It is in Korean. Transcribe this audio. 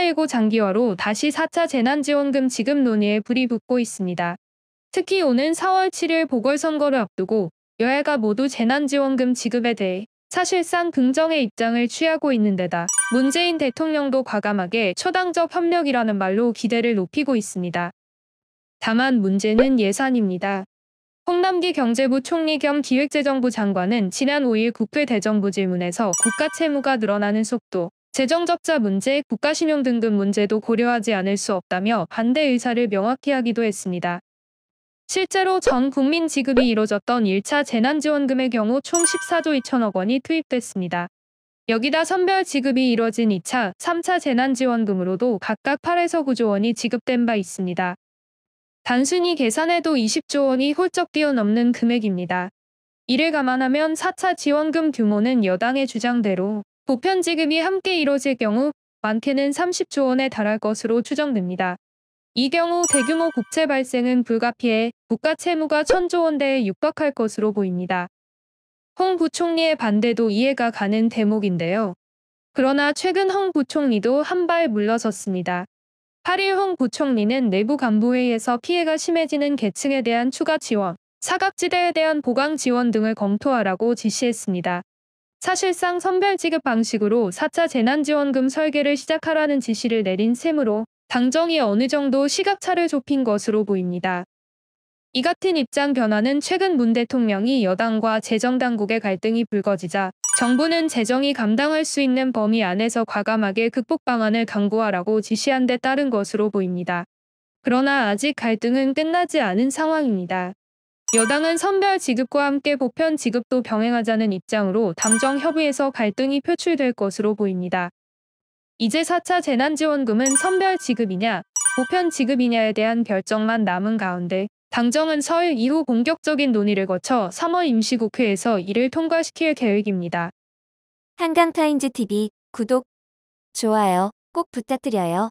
코로나19 장기화로 다시 4차 재난지원금 지급 논의에 불이 붙고 있습니다. 특히 오는 4월 7일 보궐선거를 앞두고 여야가 모두 재난지원금 지급에 대해 사실상 긍정의 입장을 취하고 있는 데다 문재인 대통령도 과감하게 초당적 협력이라는 말로 기대를 높이고 있습니다. 다만 문제는 예산입니다. 홍남기 경제부 총리 겸 기획재정부 장관은 지난 5일 국회 대정부 질문에서 국가 채무가 늘어나는 속도, 재정 적자 문제, 국가신용 등급 문제도 고려하지 않을 수 없다며 반대 의사를 명확히 하기도 했습니다. 실제로 전 국민 지급이 이뤄졌던 1차 재난지원금의 경우 총 14조 2천억 원이 투입됐습니다. 여기다 선별 지급이 이뤄진 2차, 3차 재난지원금으로도 각각 8에서 9조 원이 지급된 바 있습니다. 단순히 계산해도 20조 원이 훌쩍 뛰어넘는 금액입니다. 이를 감안하면 4차 지원금 규모는 여당의 주장대로 보편 지급이 함께 이뤄질 경우 많게는 30조 원에 달할 것으로 추정됩니다. 이 경우 대규모 국채 발생은 불가피해 국가 채무가 1,000조 원대에 육박할 것으로 보입니다. 홍 부총리의 반대도 이해가 가는 대목인데요. 그러나 최근 홍 부총리도 한 발 물러섰습니다. 8일 홍 부총리는 내부 간부회의에서 피해가 심해지는 계층에 대한 추가 지원, 사각지대에 대한 보강 지원 등을 검토하라고 지시했습니다. 사실상 선별 지급 방식으로 4차 재난지원금 설계를 시작하라는 지시를 내린 셈으로 당정이 어느 정도 시각차를 좁힌 것으로 보입니다. 이 같은 입장 변화는 최근 문 대통령이 여당과 재정당국의 갈등이 불거지자 정부는 재정이 감당할 수 있는 범위 안에서 과감하게 극복 방안을 강구하라고 지시한 데 따른 것으로 보입니다. 그러나 아직 갈등은 끝나지 않은 상황입니다. 여당은 선별 지급과 함께 보편 지급도 병행하자는 입장으로 당정 협의에서 갈등이 표출될 것으로 보입니다. 이제 4차 재난지원금은 선별 지급이냐, 보편 지급이냐에 대한 결정만 남은 가운데 당정은 설 이후 본격적인 논의를 거쳐 3월 임시국회에서 이를 통과시킬 계획입니다. 한강타임즈TV 구독, 좋아요 꼭 부탁드려요.